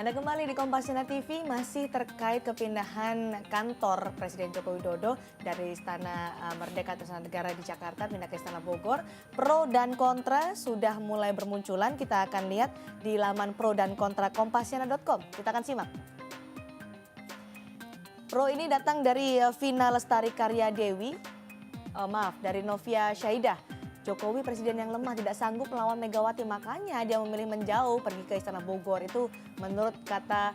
Anda kembali di Kompasiana TV, masih terkait kepindahan kantor Presiden Joko Widodo dari Istana Merdeka atau Istana Negara di Jakarta pindah ke Istana Bogor. Pro dan kontra sudah mulai bermunculan. Kita akan lihat di laman pro dan kontra kompasiana.com. Kita akan simak. Pro ini datang dari Vina Lestari Karya Dewi, dari Novia Syahidah. Jokowi presiden yang lemah, tidak sanggup melawan Megawati, makanya dia memilih menjauh pergi ke Istana Bogor. Itu menurut kata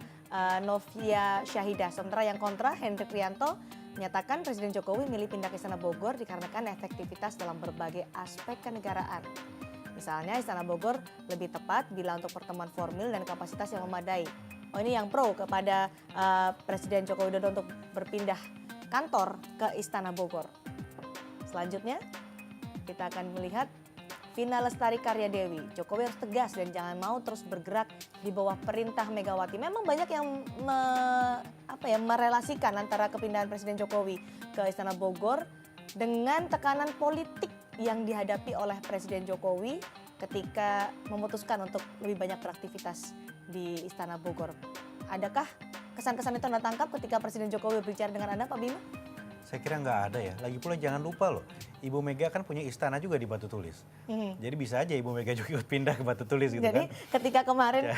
Novia Syahidah. Sementara yang kontra, Hendrik Rianto menyatakan Presiden Jokowi milih pindah ke Istana Bogor dikarenakan efektivitas dalam berbagai aspek kenegaraan. Misalnya Istana Bogor lebih tepat bila untuk pertemuan formal dan kapasitas yang memadai. Oh, ini yang pro kepada Presiden Joko Widodo untuk berpindah kantor ke Istana Bogor. Selanjutnya kita akan melihat Vina Lestari Karya Dewi. Jokowi harus tegas dan jangan mau terus bergerak di bawah perintah Megawati. Memang banyak yang merelasikan antara kepindahan Presiden Jokowi ke Istana Bogor dengan tekanan politik yang dihadapi oleh Presiden Jokowi ketika memutuskan untuk lebih banyak beraktivitas di Istana Bogor. Adakah kesan-kesan itu Anda tangkap ketika Presiden Jokowi berbicara dengan Anda, Pak Bima? Saya kira nggak ada ya. Lagi pula jangan lupa loh, Ibu Mega kan punya istana juga di Batu Tulis. Jadi bisa aja Ibu Mega juga pindah ke Batu Tulis gitu. Jadi kan. ketika kemarin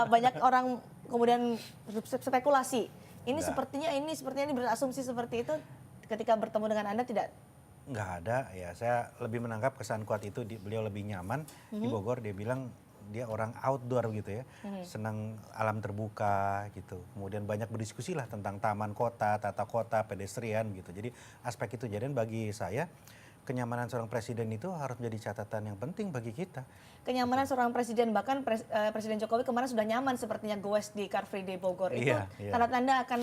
banyak orang kemudian spekulasi, ini sepertinya berasumsi seperti itu, ketika bertemu dengan Anda tidak? Nggak ada ya, saya lebih menangkap kesan kuat itu, beliau lebih nyaman di Bogor. Dia bilang dia orang outdoor gitu ya, senang alam terbuka gitu. Kemudian banyak berdiskusi lah tentang taman kota, tata kota, pedestrian gitu. Jadi aspek itu, jadi bagi saya kenyamanan seorang presiden itu harus menjadi catatan yang penting bagi kita. Kenyamanan seorang presiden, bahkan Presiden Jokowi kemarin sudah nyaman sepertinya goes di Car Free Day Bogor. Itu tanda-tanda akan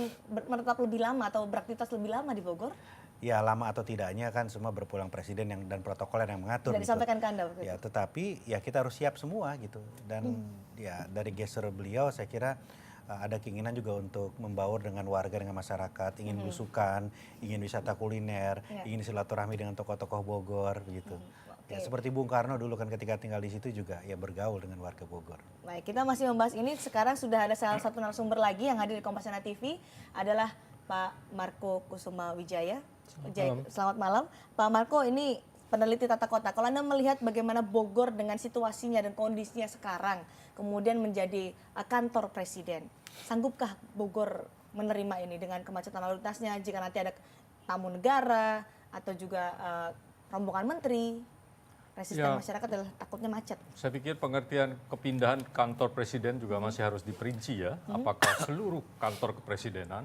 menetap lebih lama atau beraktivitas lebih lama di Bogor? Ya, lama atau tidaknya kan semua berpulang presiden dan protokoler yang mengatur. Tidak disampaikan ke Anda? Ya, tetapi ya kita harus siap semua gitu. Dan ya dari gestur beliau saya kira ada keinginan juga untuk membaur dengan warga, dengan masyarakat, ingin belusukan, ingin wisata kuliner, ingin silaturahmi dengan tokoh-tokoh Bogor begitu. Ya, seperti Bung Karno dulu kan ketika tinggal di situ juga ya bergaul dengan warga Bogor. Baik, kita masih membahas ini. Sekarang sudah ada salah satu narasumber lagi yang hadir di Kompasiana TV, adalah Pak Marco Kusuma Wijaya. Selamat malam. Pak Marco, ini peneliti tata kota. Kalau Anda melihat bagaimana Bogor dengan situasinya dan kondisinya sekarang, kemudian menjadi kantor presiden, sanggupkah Bogor menerima ini dengan kemacetan lalu lintasnya jika nanti ada tamu negara atau juga rombongan menteri? Resisten masyarakat adalah takutnya macet. Saya pikir pengertian kepindahan kantor presiden juga masih harus diperinci ya. Apakah seluruh kantor kepresidenan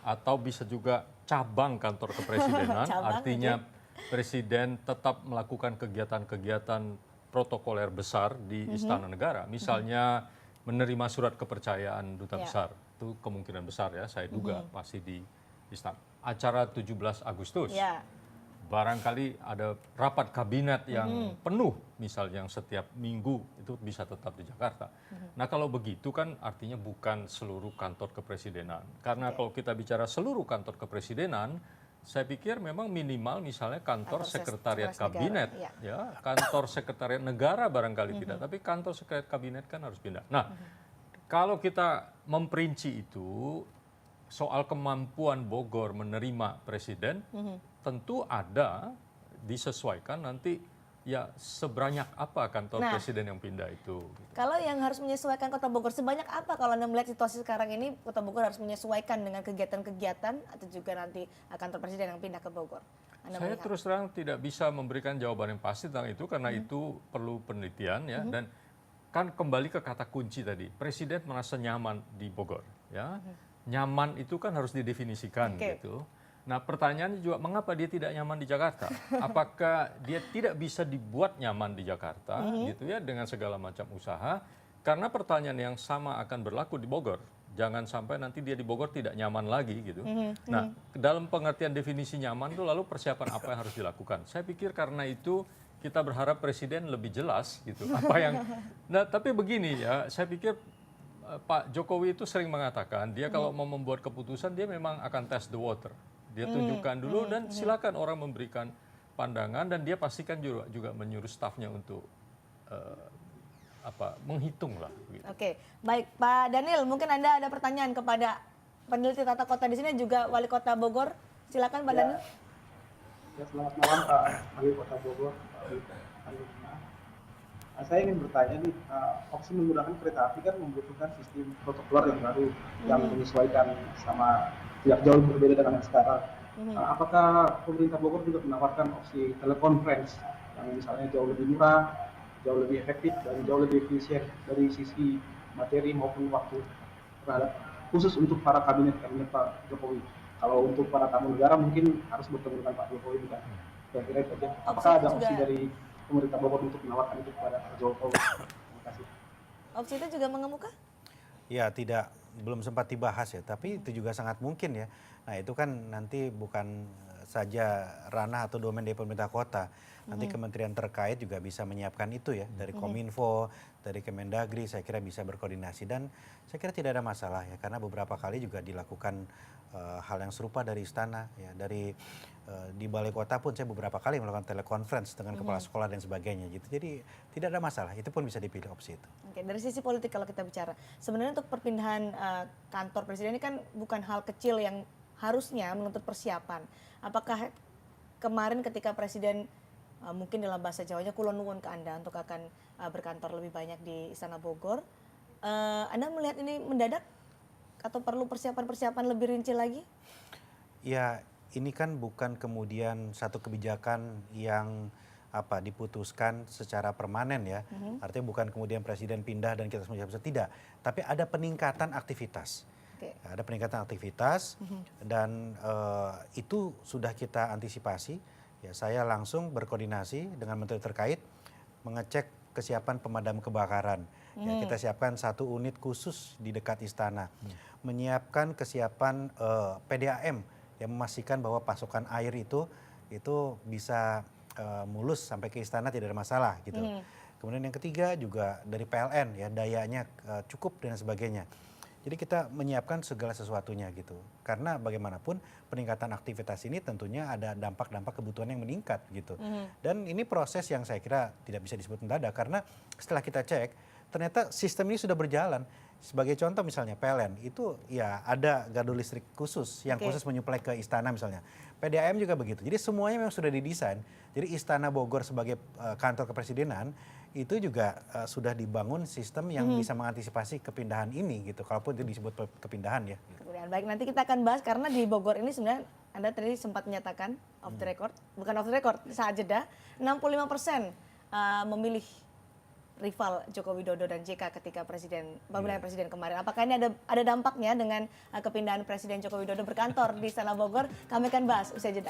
atau bisa juga cabang kantor kepresidenan. Artinya presiden tetap melakukan kegiatan-kegiatan protokoler besar di Istana Negara. Misalnya menerima surat kepercayaan duta besar. Itu kemungkinan besar ya, saya duga pasti di Istana. Acara 17 Agustus. Barangkali ada rapat kabinet yang penuh, misalnya yang setiap minggu itu bisa tetap di Jakarta. Nah, kalau begitu kan artinya bukan seluruh kantor kepresidenan. Karena kalau kita bicara seluruh kantor kepresidenan, saya pikir memang minimal misalnya kantor sekretariat kabinet, ya, kantor sekretariat negara barangkali tidak, tapi kantor sekretariat kabinet kan harus pindah. Nah, kalau kita memperinci itu soal kemampuan Bogor menerima presiden, tentu ada disesuaikan nanti ya sebanyak apa kantor presiden yang pindah itu. Kalau yang harus menyesuaikan Kota Bogor, sebanyak apa kalau Anda melihat situasi sekarang ini Kota Bogor harus menyesuaikan dengan kegiatan-kegiatan atau juga nanti kantor presiden yang pindah ke Bogor? Saya terus terang tidak bisa memberikan jawaban yang pasti tentang itu karena itu perlu penelitian ya. Dan kan kembali ke kata kunci tadi, presiden merasa nyaman di Bogor ya. Nyaman itu kan harus didefinisikan gitu. Nah, pertanyaannya juga mengapa dia tidak nyaman di Jakarta? Apakah dia tidak bisa dibuat nyaman di Jakarta gitu ya dengan segala macam usaha? Karena pertanyaan yang sama akan berlaku di Bogor. Jangan sampai nanti dia di Bogor tidak nyaman lagi gitu. Nah, dalam pengertian definisi nyaman itu lalu persiapan apa yang harus dilakukan? Saya pikir karena itu kita berharap presiden lebih jelas gitu apa yang. Nah, tapi begini ya, saya pikir Pak Jokowi itu sering mengatakan dia kalau mau membuat keputusan dia memang akan test the water. Dia tunjukkan dulu dan silakan orang memberikan pandangan dan dia pastikan juga menyuruh stafnya untuk menghitung lah. Gitu. Oke, baik Pak Daniel, mungkin Anda ada pertanyaan kepada peneliti tata kota di sini juga Wali Kota Bogor. Silakan Pak Daniel. Ya, selamat malam Pak Wali Kota Bogor. Saya ingin bertanya nih, opsi menggunakan kereta api kan membutuhkan sistem protokoler yang baru yang menyesuaikan sama tidak jauh berbeda dengan yang sekarang. Apakah pemerintah Bogor juga menawarkan opsi telekonferensi yang misalnya jauh lebih murah, jauh lebih efektif, dan jauh lebih efisien dari sisi materi maupun waktu terhadap khusus untuk para kabinet Pak Jokowi? Kalau untuk para tamu negara mungkin harus bertemu dengan Pak Jokowi juga. Kira-kira itu aja. Apakah ada opsi dari pemerintah Bogor untuk menawarkan itu kepada Pak Jokowi? Terima kasih. Opsi itu juga mengemuka? Ya tidak, belum sempat dibahas ya, tapi itu juga sangat mungkin ya. Nah itu kan nanti bukan saja ranah atau domain dari pemerintah kota, nanti kementerian terkait juga bisa menyiapkan itu ya, dari Kominfo, dari Kemendagri, saya kira bisa berkoordinasi dan saya kira tidak ada masalah ya, karena beberapa kali juga dilakukan hal yang serupa dari istana ya, dari di balai kota pun saya beberapa kali melakukan telekonferensi dengan kepala sekolah dan sebagainya gitu. Jadi tidak ada masalah, itu pun bisa dipilih opsi itu. Oke, dari sisi politik kalau kita bicara, sebenarnya untuk perpindahan kantor presiden ini kan bukan hal kecil yang harusnya menuntut persiapan. Apakah kemarin ketika presiden mungkin dalam bahasa Jawanya kulon nuwun ke Anda untuk akan berkantor lebih banyak di Istana Bogor, Anda melihat ini mendadak atau perlu persiapan-persiapan lebih rinci lagi? Ya, ini kan bukan kemudian satu kebijakan yang diputuskan secara permanen ya. Artinya bukan kemudian presiden pindah dan kita semua tidak, tapi ada peningkatan aktivitas. Okay. Ada peningkatan aktivitas dan itu sudah kita antisipasi. Ya, saya langsung berkoordinasi dengan menteri terkait mengecek kesiapan pemadam kebakaran. Ya, kita siapkan 1 unit khusus di dekat istana, menyiapkan kesiapan PDAM yang memastikan bahwa pasokan air itu bisa mulus sampai ke istana tidak ada masalah gitu. Kemudian yang ketiga juga dari PLN ya, dayanya cukup dan sebagainya. Jadi kita menyiapkan segala sesuatunya gitu. Karena bagaimanapun peningkatan aktivitas ini tentunya ada dampak-dampak kebutuhan yang meningkat gitu. Dan ini proses yang saya kira tidak bisa disebut mendadak karena setelah kita cek ternyata sistem ini sudah berjalan. Sebagai contoh misalnya PLN itu ya ada gardu listrik khusus yang khusus menyuplai ke istana misalnya. PDAM juga begitu. Jadi semuanya memang sudah didesain. Jadi Istana Bogor sebagai kantor kepresidenan itu juga sudah dibangun sistem yang bisa mengantisipasi kepindahan ini gitu. Kalaupun itu disebut kepindahan ya. Kemudian baik, nanti kita akan bahas karena di Bogor ini sebenarnya Anda tadi sempat menyatakan off the record, bukan off the record, saat jeda 65% memilih rival Joko Widodo dan JK ketika pemilihan presiden kemarin. Apakah ini ada dampaknya dengan kepindahan Presiden Joko Widodo berkantor di Istana Bogor? Kami akan bahas usai jeda.